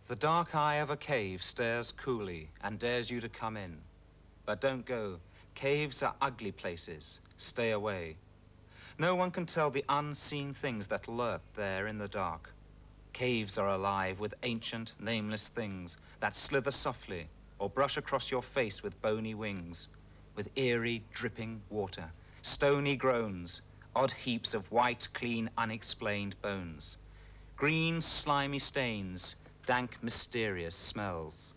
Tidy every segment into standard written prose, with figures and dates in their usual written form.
The dark eye of a cave stares coolly and dares you to come in. But don't go. Caves are ugly places. Stay away. No one can tell the unseen things that lurk there in the dark. Caves are alive with ancient, nameless things that slither softly or brush across your face with bony wings, with eerie, dripping water, stony groans, odd heaps of white, clean, unexplained bones, green, slimy stains, dank, mysterious smells.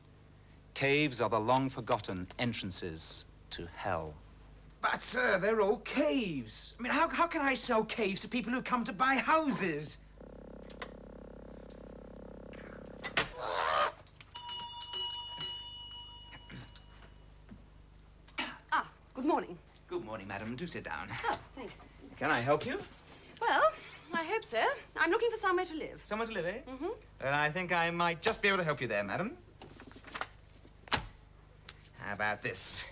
Caves are the long-forgotten entrances to hell. But, sir, they're all caves. I mean, how can I sell caves to people who come to buy houses? Ah, good morning. Good morning, madam. Do sit down. Oh, thank you. Can I help you? Well, I hope so. I'm looking for somewhere to live. Somewhere to live, eh? Mm-hmm. And I think I might just be able to help you there, madam. How about this?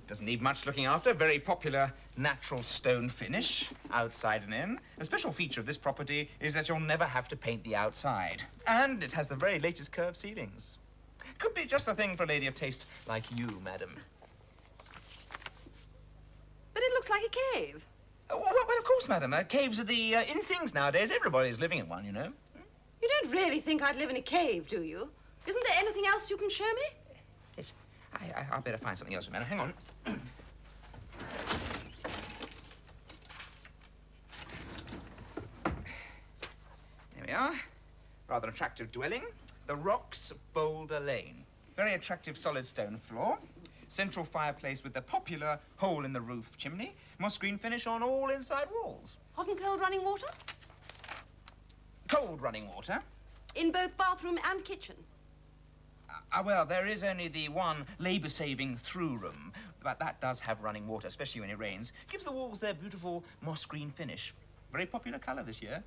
Doesn't need much looking after. Very popular natural stone finish, outside and in. A special feature of this property is that you'll never have to paint the outside. And it has the very latest curved ceilings. Could be just the thing for a lady of taste like you, madam. But it looks like a cave. Well, of course, madam. Caves are the in things nowadays. Everybody's living in one, you know. You don't really think I'd live in a cave, do you? Isn't there anything else you can show me? Yes. I'll better find something else, madam. Hang on. There we are. Rather attractive dwelling. The Rocks of Boulder Lane. Very attractive solid stone floor. Central fireplace with the popular hole-in-the-roof chimney. Moss green finish on all inside walls. Hot and cold running water? Cold running water. In both bathroom and kitchen? Well, there is only the one labour-saving through room, but that does have running water, especially when it rains. Gives the walls their beautiful moss green finish. Very popular colour this year.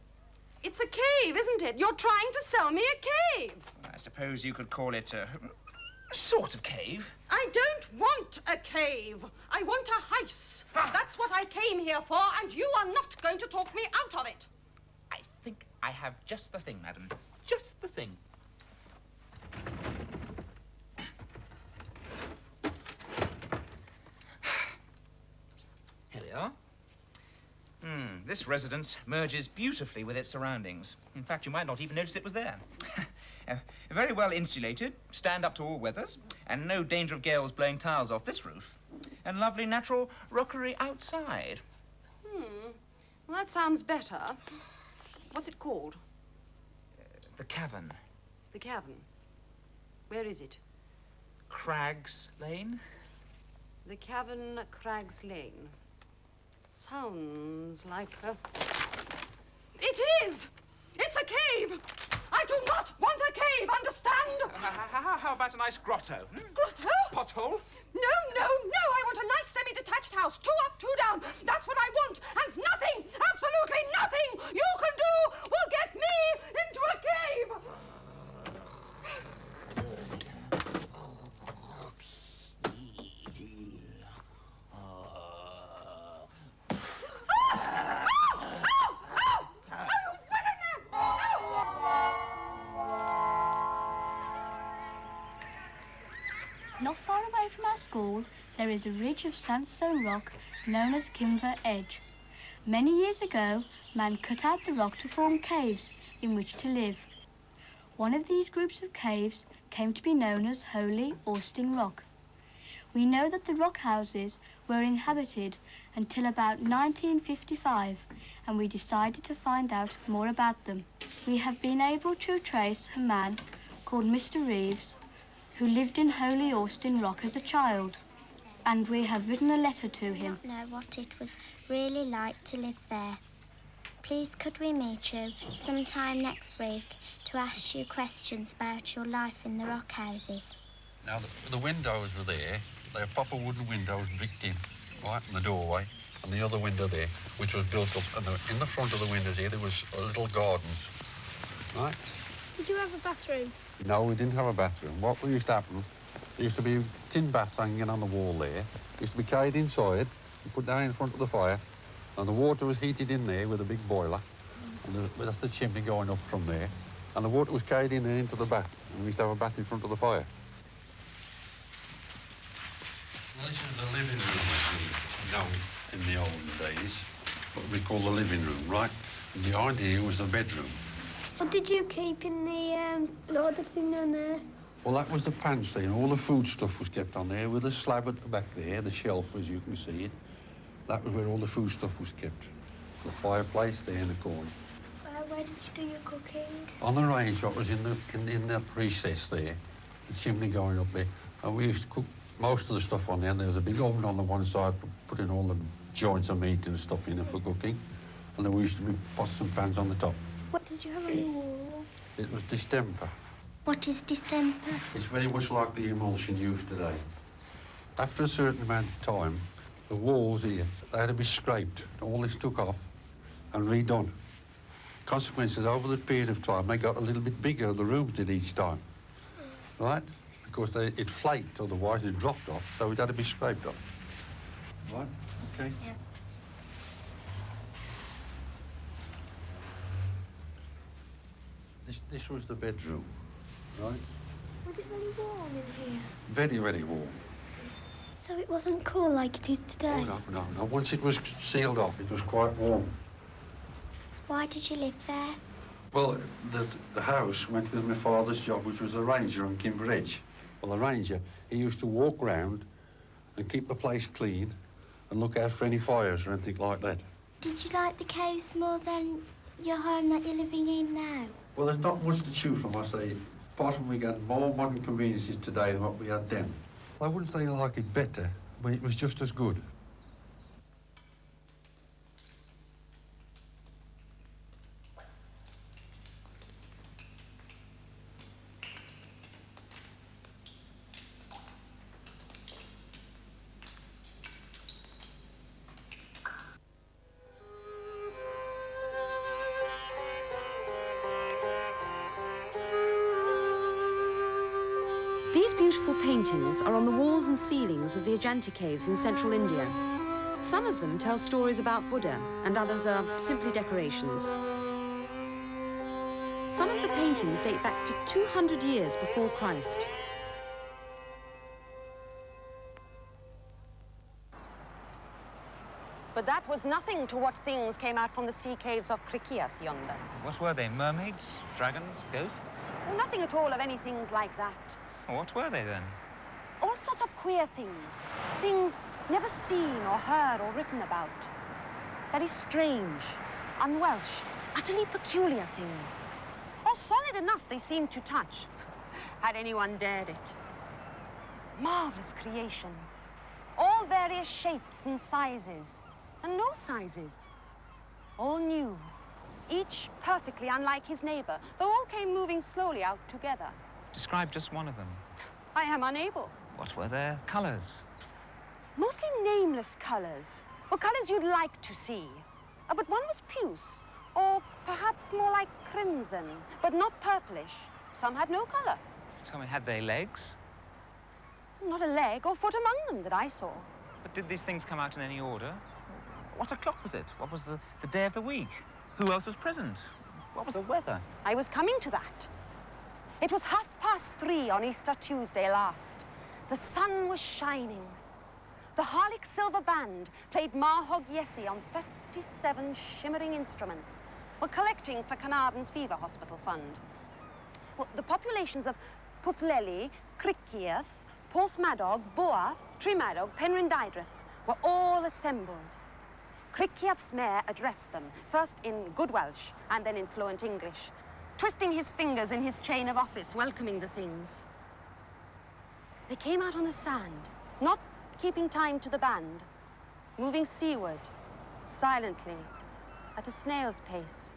It's a cave, isn't it? You're trying to sell me a cave. I suppose you could call it a sort of cave. I don't want a cave. I want a house. That's what I came here for, and you are not going to talk me out of it. I think I have just the thing, madam. Just the thing. Here we are. This residence merges beautifully with its surroundings. In fact, you might not even notice it was there. Very well insulated, stand up to all weathers, and no danger of gales blowing tiles off this roof. And lovely natural rockery outside. Well, that sounds better. What's it called? The Cavern. The Cavern. Where is it? Crags Lane. The Cavern, Crags Lane. Sounds like a... It is! It's a cave! I do not want a cave, understand? How about a nice grotto? Grotto? Pothole? No, no, no! I want a nice semi-detached house. 2 up, 2 down. That's what I want. And nothing, absolutely nothing you can do will get me into a cave! Not far away from our school, there is a ridge of sandstone rock known as Kimver Edge. Many years ago, man cut out the rock to form caves in which to live. One of these groups of caves came to be known as Holy Austin Rock. We know that the rock houses were inhabited until about 1955, and we decided to find out more about them. We have been able to trace a man called Mr. Reeves, who lived in Holy Austin Rock as a child, and we have written a letter to him. I don't know what it was really like to live there. Please could we meet you sometime next week to ask you questions about your life in the rock houses? Now, the windows were there. They were proper wooden windows bricked in, right, in the doorway, and the other window there, which was built up. And in the front of the windows here, there was a little gardens, right? Did you have a bathroom? No, we didn't have a bathroom. What used to happen, there used to be a tin bath hanging on the wall there. It used to be carried inside and put down in front of the fire, and the water was heated in there with a big boiler, and that's the chimney going up from there, and the water was carried in there into the bath, and we used to have a bath in front of the fire. Well, this is the living room, as we know it in the olden days, what we call the living room, right? And behind here was the bedroom. What did you keep in the other thing down there? Well, that was the pantry, and all the food stuff was kept on there with a slab at the back there, the shelf, as you can see it. That was where all the food stuff was kept. The fireplace there in the corner. Where did you do your cooking? On the range, what was in that recess there, the chimney going up there. And we used to cook most of the stuff on there. And there was a big oven on the one side for putting all the joints of meat and stuff in it for cooking. And there used to be pots and pans on the top. What did you have on the walls? It was distemper. What is distemper? It's very much like the emulsion used today. After a certain amount of time, the walls here, they had to be scraped. All this took off and redone. Consequences, over the period of time, they got a little bit bigger, the rooms did each time, right? Because it flaked, otherwise it dropped off, so it had to be scraped off. Right? Okay? Yeah. This was the bedroom, right? Was it very warm in here? Very, very warm. So it wasn't cool like it is today? Oh, no. Once it was sealed off, it was quite warm. Why did you live there? Well, the house went with my father's job, which was a ranger on Kimber Edge. Well, the ranger, he used to walk round and keep the place clean and look out for any fires or anything like that. Did you like the caves more than your home that you're living in now? Well, there's not much to choose from, I say. Apart from we got more modern conveniences today than what we had then. I wouldn't say I like it better, but it was just as good. These beautiful paintings are on the walls and ceilings of the Ajanta caves in central India. Some of them tell stories about Buddha, and others are simply decorations. Some of the paintings date back to 200 years before Christ. But that was nothing to what things came out from the sea caves of Crikiath yonder. What were they? Mermaids? Dragons? Ghosts? Oh, nothing at all of any things like that. What were they then? All sorts of queer things. Things never seen or heard or written about. Very strange, un-Welsh, utterly peculiar things. Oh, solid enough they seemed to touch, had anyone dared it. Marvelous creation. All various shapes and sizes, and no sizes. All new, each perfectly unlike his neighbor, though all came moving slowly out together. Describe just one of them. I am unable. What were their colours? Mostly nameless colours, or colours you'd like to see. But one was puce, or perhaps more like crimson, but not purplish. Some had no colour. Tell me, had they legs? Not a leg or foot among them that I saw. But did these things come out in any order? What o'clock was it? What was the day of the week? Who else was present? What was the weather? I was coming to that. It was 3:30 on Easter Tuesday last. The sun was shining. The Harlech Silver Band played Mahog Yesi on 37 shimmering instruments. Were collecting for Carnarvon's Fever Hospital Fund. Well, the populations of Pwthleli, Crikiath, Porthmadog, Boath, Trimadog, Penrhyn-Didrith were all assembled. Crikiath's mayor addressed them, first in good Welsh and then in fluent English, twisting his fingers in his chain of office, welcoming the things. They came out on the sand, not keeping time to the band, moving seaward, silently, at a snail's pace.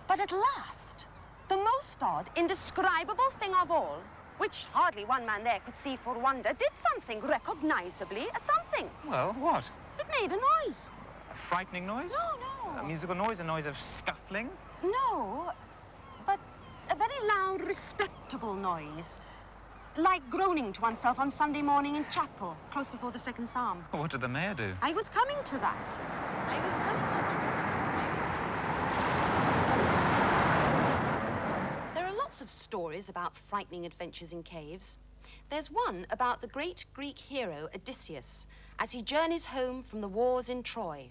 But at last, the most odd, indescribable thing of all, which hardly one man there could see for wonder, did something recognisably, something. Well, what? It made a noise. A frightening noise? No. A musical noise, a noise of scuffling? No, but a very loud, respectable noise. Like groaning to oneself on Sunday morning in chapel, close before the second psalm. What did the mayor do? I was coming to that. There are lots of stories about frightening adventures in caves. There's one about the great Greek hero Odysseus as he journeys home from the wars in Troy.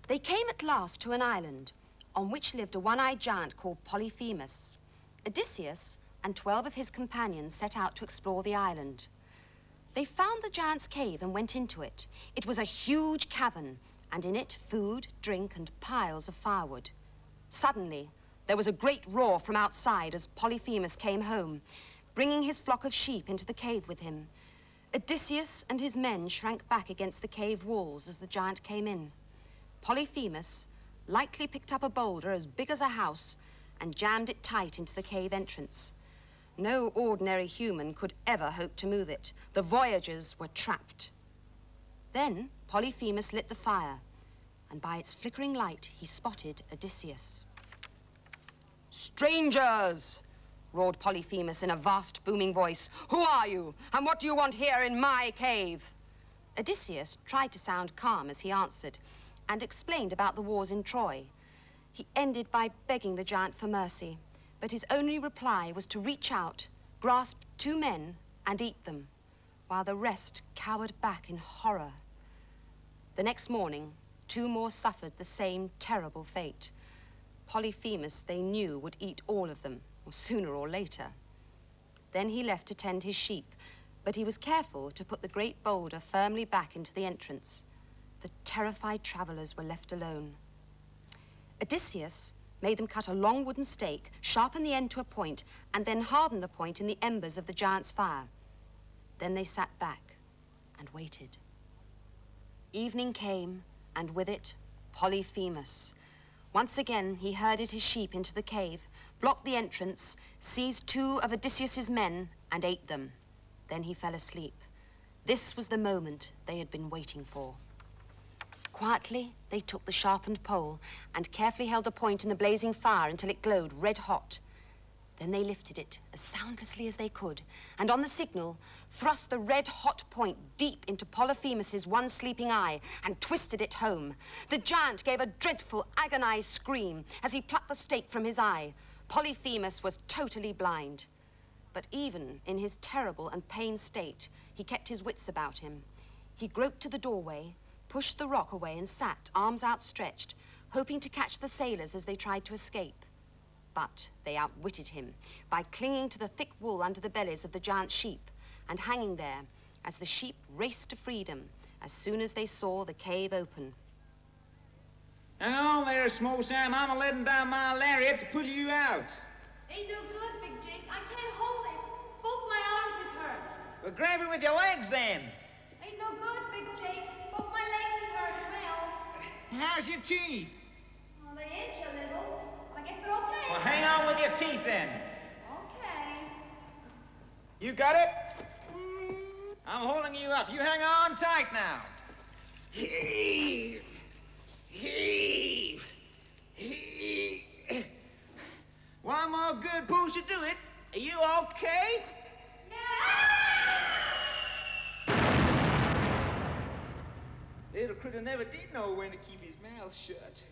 They came at last to an island on which lived a one-eyed giant called Polyphemus. Odysseus and 12 of his companions set out to explore the island. They found the giant's cave and went into it. It was a huge cavern, and in it food, drink, and piles of firewood. Suddenly, there was a great roar from outside as Polyphemus came home, bringing his flock of sheep into the cave with him. Odysseus and his men shrank back against the cave walls as the giant came in. Polyphemus lightly picked up a boulder as big as a house and jammed it tight into the cave entrance. No ordinary human could ever hope to move it. The voyagers were trapped. Then Polyphemus lit the fire, and by its flickering light, he spotted Odysseus. "Strangers!" roared Polyphemus in a vast, booming voice. "Who are you, and what do you want here in my cave?" Odysseus tried to sound calm as he answered, and explained about the wars in Troy. He ended by begging the giant for mercy, but his only reply was to reach out, grasp 2 men, and eat them, while the rest cowered back in horror. The next morning, 2 more suffered the same terrible fate. Polyphemus, they knew, would eat all of them, or sooner or later. Then he left to tend his sheep, but he was careful to put the great boulder firmly back into the entrance. The terrified travelers were left alone. Odysseus made them cut a long wooden stake, sharpen the end to a point, and then harden the point in the embers of the giant's fire. Then they sat back and waited. Evening came, and with it, Polyphemus. Once again, he herded his sheep into the cave, blocked the entrance, seized 2 of Odysseus's men, and ate them. Then he fell asleep. This was the moment they had been waiting for. Quietly, they took the sharpened pole and carefully held the point in the blazing fire until it glowed red hot. Then they lifted it as soundlessly as they could, and on the signal, thrust the red-hot point deep into Polyphemus's one sleeping eye and twisted it home. The giant gave a dreadful, agonized scream as he plucked the stake from his eye. Polyphemus was totally blind. But even in his terrible and pained state, he kept his wits about him. He groped to the doorway, pushed the rock away and sat, arms outstretched, hoping to catch the sailors as they tried to escape. But they outwitted him by clinging to the thick wool under the bellies of the giant sheep and hanging there as the sheep raced to freedom as soon as they saw the cave open. Hang on there, Small Sam. I'm letting down my lariat to pull you out. Ain't no good, Big Jake. I can't hold it. Both my arms is hurt. Well, grab it with your legs, then. Ain't no good, Big Jake. Both my legs is hurt as well. How's your teeth? Well, they itch a little. I guess they're okay. Well, hang on with your teeth, then. Okay. You got it? I'm holding you up. You hang on tight now. Heave. Heave. Heave. One more good push to do it. Are you okay? Yeah! Little critter never did know when to keep his mouth shut.